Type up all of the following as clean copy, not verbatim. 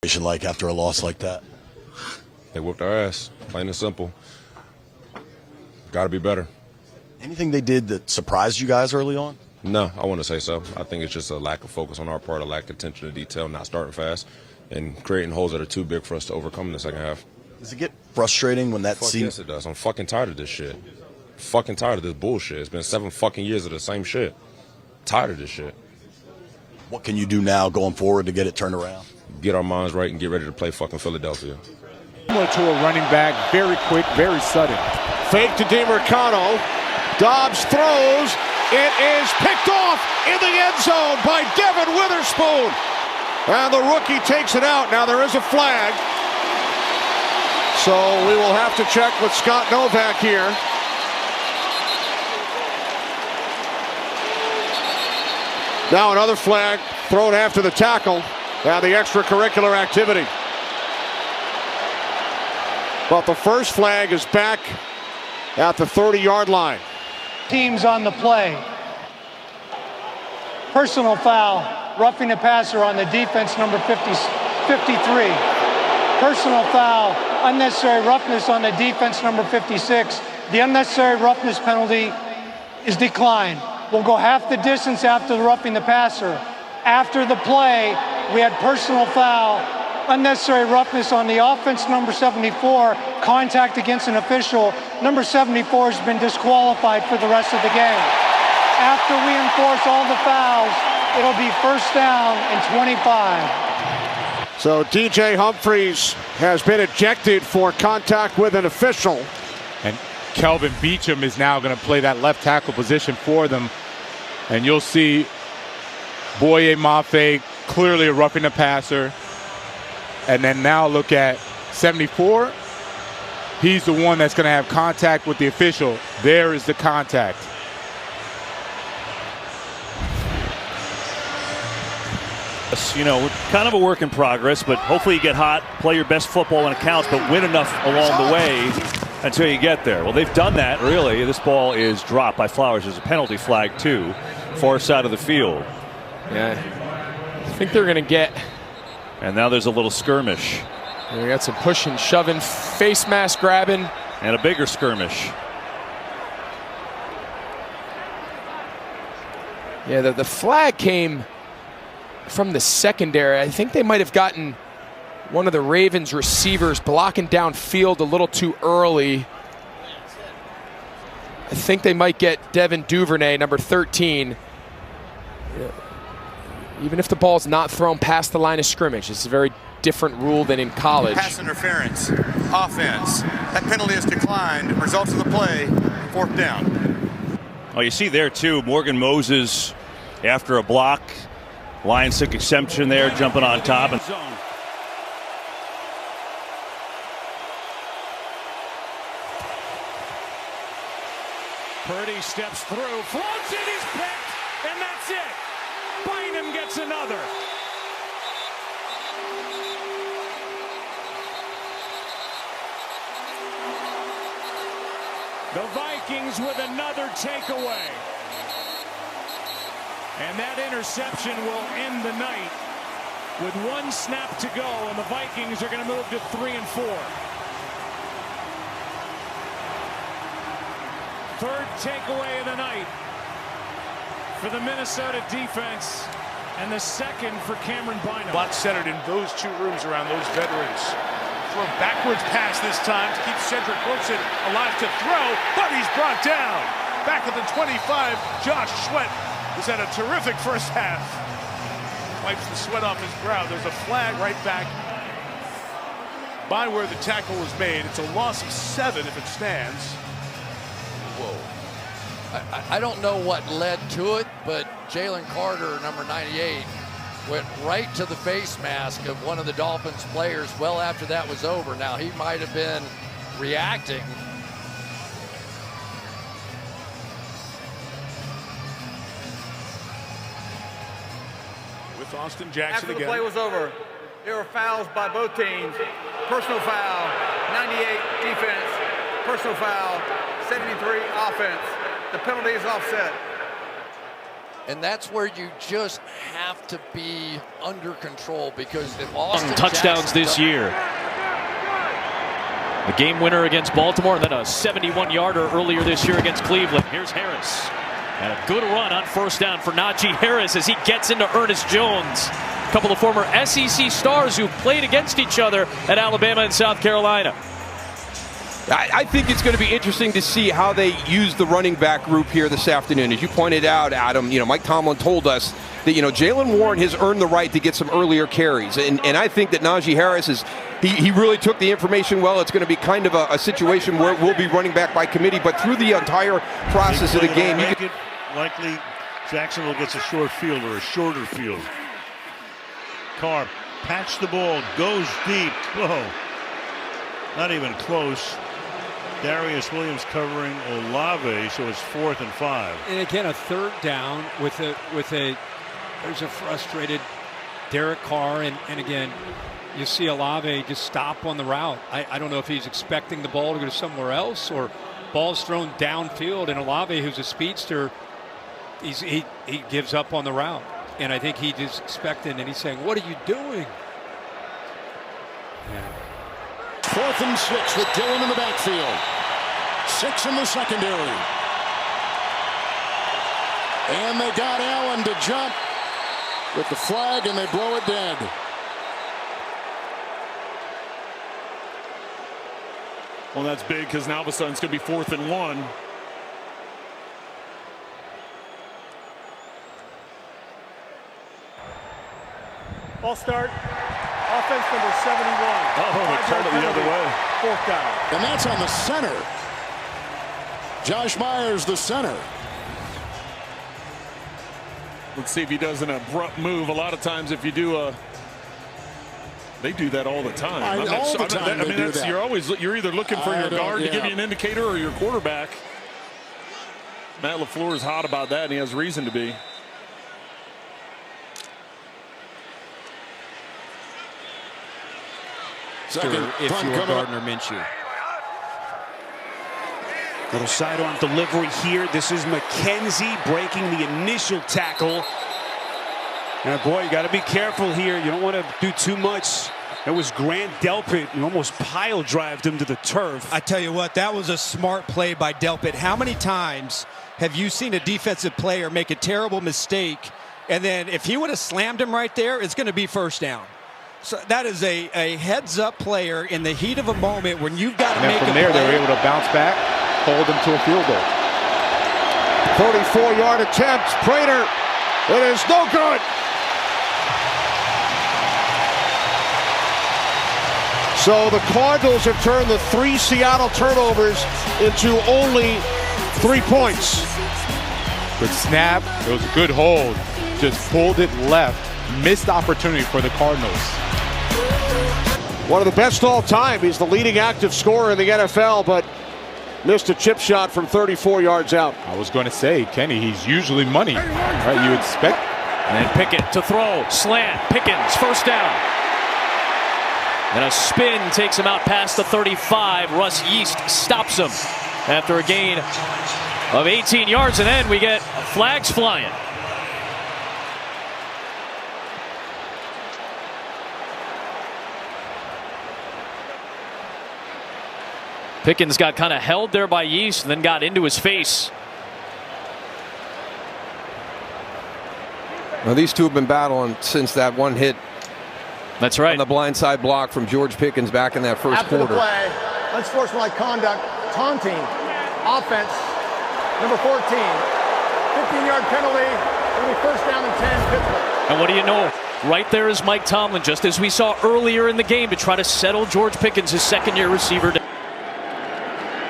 Like after a loss like that? They whooped our ass, plain and simple. Got to be better. Anything they did that surprised you guys early on? No, I want to say so. I think it's just a lack of focus on our part, a lack of attention to detail, not starting fast, and creating holes that are too big for us to overcome in the second half. Does it get frustrating when that seems? Yes, it does. I'm fucking tired of this shit. Fucking tired of this bullshit. It's been 7 fucking years of the same shit. Tired of this shit. What can you do now going forward to get it turned around? Get our minds right and get ready to play fucking Philadelphia. Similar to a running back, very quick, very sudden. Fake to DiMercano. Dobbs throws. It is picked off in the end zone by Devin Witherspoon. And the rookie takes it out. Now there is a flag. So we will have to check with Scott Novak here. Now another flag thrown after the tackle. Now the extracurricular activity. But the first flag is back at the 30-yard line. Teams on the play. Personal foul, roughing the passer on the defense, number 53. Personal foul, unnecessary roughness on the defense, number 56. The unnecessary roughness penalty is declined. We'll go half the distance after the roughing the passer. After the play, we had personal foul, unnecessary roughness on the offense, number 74, contact against an official. Number 74 has been disqualified for the rest of the game. After we enforce all the fouls, it'll be first down and 25. So DJ Humphries has been ejected for contact with an official. And Kelvin Beachum is now going to play that left tackle position for them. And you'll see Boye Mafe, clearly a roughing the passer. And then now look at 74. He's the one that's going to have contact with the official. There is the contact. You know, kind of a work in progress, but hopefully you get hot, play your best football when it counts, but win enough along the way until you get there. Well, they've done that, really. This ball is dropped by Flowers. There's a penalty flag, too, far side of the field. Yeah, I think they're going to get. And now there's a little skirmish. We got some pushing, shoving, face mask grabbing. And a bigger skirmish. Yeah, the flag came from the secondary. I think they might have gotten one of the Ravens receivers blocking downfield a little too early. I think they might get Devin Duvernay, number 13. Even if the ball's not thrown past the line of scrimmage, it's a very different rule than in college. Pass interference, offense. That penalty is declined. Results of the play, fourth down. Oh, you see there, too, Morgan Moses after a block. Lions took exception there, jumping on top. And Purdy steps through, floats it, he's picked, and that's it. Bynum gets another. The Vikings with another takeaway. And that interception will end the night with one snap to go, and the Vikings are going to move to 3-4. Third takeaway of the night for the Minnesota defense, and the second for Cameron Bynum. A lot centered in those two rooms around those veterans. Throw a backwards pass this time to keep Cedric Wilson alive to throw, but he's brought down. Back at the 25, Josh Sweat has had a terrific first half. Wipes the sweat off his brow. There's a flag right back by where the tackle was made. It's a loss of 7 if it stands. Whoa. I don't know what led to it, but Jalen Carter, number 98, went right to the face mask of one of the Dolphins players well after that was over. Now, he might have been reacting. With Austin Jackson After the again. play was over, there were fouls by both teams. Personal foul, 98 defense. Personal foul, 73 offense. The penalty is offset. And that's where you just have to be under control, because if Austin touchdowns Jackson this year. The game winner against Baltimore, and then a 71-yarder earlier this year against Cleveland. Here's Harris. And a good run on first down for Najee Harris as he gets into Ernest Jones. A couple of former SEC stars who played against each other at Alabama and South Carolina. I think it's going to be interesting to see how they use the running back group here this afternoon. As you pointed out, Adam, Mike Tomlin told us that, Jaylen Warren has earned the right to get some earlier carries. And I think that Najee Harris he really took the information well. It's going to be kind of a situation where we'll be running back by committee, but through the entire process of the game. Likely Jacksonville gets a short field or a shorter field. Carr patched the ball, goes deep. Whoa. Not even close. Darius Williams covering Olave, so it's 4th and 5. And again, a third down there's a frustrated Derek Carr, and again, you see Olave just stop on the route. I don't know if he's expecting the ball to go somewhere else, or ball's thrown downfield, and Olave, who's a speedster, he gives up on the route. And I think he just expecting, and he's saying, "What are you doing?" Yeah. 4th and 6 with Dillon in the backfield. 6 in the secondary. And they got Allen to jump with the flag, and they blow it dead. Well, that's big, because now all of a sudden it's going to be 4th and 1. Ball start. Offense number 71. Oh, they called it the other way. 4th down. And that's on the center. Josh Myers, the center. Let's see if he does an abrupt move. A lot of times if you do they do that all the time. All the time they do that. You're either looking for your guard to give you an indicator, or your quarterback. Matt LaFleur is hot about that, and he has reason to be. Second if punt you were coming up. Gardner Minshew. Little sidearm delivery here. This is McKenzie breaking the initial tackle. And boy, you got to be careful here. You don't want to do too much. It was Grant Delpit who almost pile drived him to the turf. I tell you what, that was a smart play by Delpit. How many times have you seen a defensive player make a terrible mistake, and then if he would have slammed him right there, it's going to be first down? So that is a heads-up player in the heat of a moment when you've got to make a play. From there, they were able to bounce back, hold them to a field goal. 34-yard attempt. Prater. It is no good. So the Cardinals have turned the 3 Seattle turnovers into only 3 points. Good snap. It was a good hold. Just pulled it left. Missed opportunity for the Cardinals. One of the best all time. He's the leading active scorer in the NFL, but missed a chip shot from 34 yards out. I was going to say, Kenny, he's usually money. Right, you expect. And then Pickett to throw. Slant. Pickens, first down. And a spin takes him out past the 35. Russ Yeast stops him after a gain of 18 yards. And then we get flags flying. Pickens got kind of held there by Yeast and then got into his face. Well, these two have been battling since that one hit. That's right. On the blindside block from George Pickens back in that first After quarter. the play, unsportsmanlike conduct, taunting, offense, number 14. 15-yard penalty, it'll be first down and 10, Pittsburgh. And what do you know? Right there is Mike Tomlin, just as we saw earlier in the game, to try to settle George Pickens, his second-year receiver.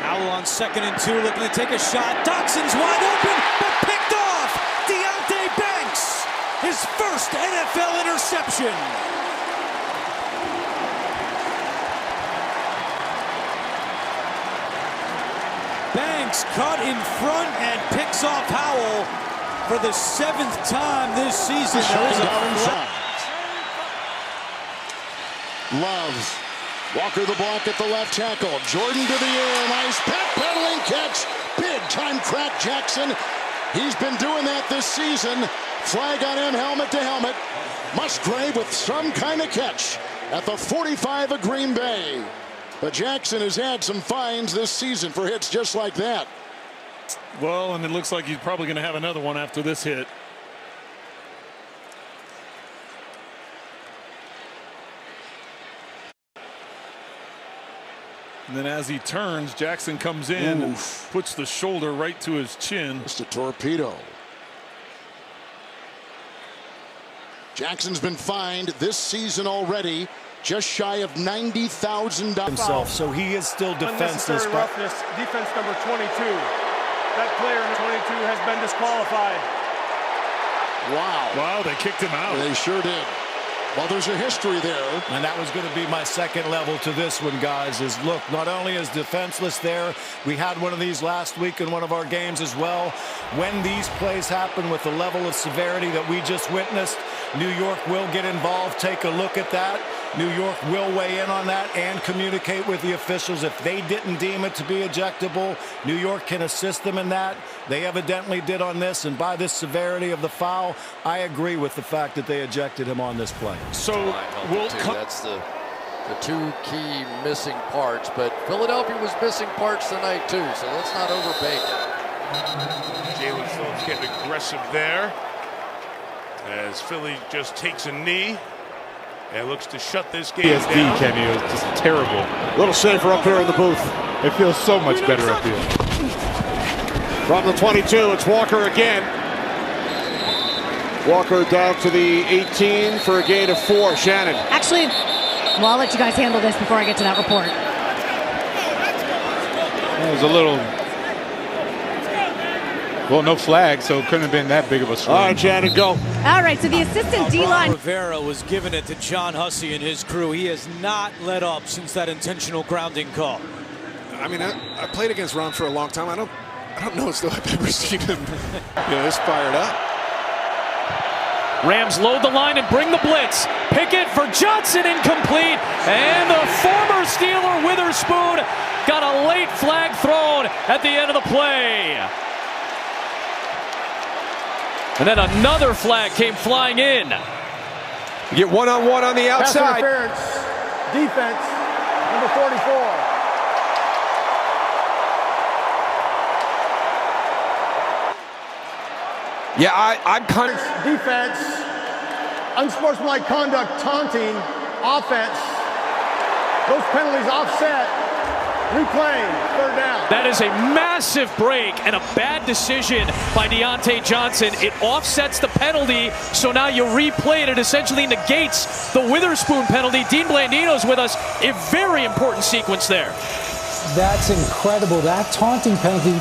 Howell on 2nd and 2, looking to take a shot. Dotson's wide open, but picked off. Deontay Banks, his first NFL interception. Banks cut in front and picks off Howell for the 7th time this season. There is a Love. Walker the block at the left tackle. Jordan to the air. Nice backpedaling catch. Big time crack Jackson. He's been doing that this season. Flag on him, helmet to helmet. Musgrave with some kind of catch at the 45 of Green Bay. But Jackson has had some fines this season for hits just like that. Well, and it looks like he's probably going to have another one after this hit. And then as he turns, Jackson comes in and puts the shoulder right to his chin. Just a torpedo. Jackson's been fined this season already just shy of $90,000 himself, so he is still defenseless. Unnecessary roughness, defense number 22. That player in 22 has been disqualified. Wow. Wow, they kicked him out. They sure did. Well, there's a history there. And that was going to be my second level to this one, guys, is look, not only is defenseless there, we had one of these last week in one of our games as well. When these plays happen with the level of severity that we just witnessed, New York will get involved, take a look at that. New York will weigh in on that and communicate with the officials. If they didn't deem it to be ejectable, New York can assist them in that. They evidently did on this, and by this severity of the foul, I agree with the fact that they ejected him on this play. So that's the two key missing parts, but Philadelphia was missing parts tonight too, so let's not overbake it. Jalen Phillips getting aggressive there as Philly just takes a knee and looks to shut this game PSD, down. Kenny, it was just terrible. A little safer up here in the booth. It feels so much better up here. From the 22, it's Walker again. Walker down to the 18 for a gain of 4. Shannon. Actually, well, I'll let you guys handle this before I get to that report. It was a little, well, no flag, so it couldn't have been that big of a swing. All right, Shannon, go. All right, so the assistant D-line. Rivera was giving it to John Hussey and his crew. He has not let up since that intentional grounding call. I mean, I played against Ron for a long time. I don't know if I've ever seen him, this fired up. Rams load the line and bring the blitz. Pickett for Johnson, incomplete. And the former Steeler Witherspoon got a late flag thrown at the end of the play. And then another flag came flying in. You get one-on-one on the outside. Pass interference, defense, number 44. Yeah, I'm kind of... Defense, unsportsmanlike conduct, taunting, offense. Those penalties offset, reclaim, third down. That is a massive break and a bad decision by Deontay Johnson. It offsets the penalty, so now you replay it. It essentially negates the Witherspoon penalty. Dean Blandino's with us. A very important sequence there. That's incredible. That taunting penalty.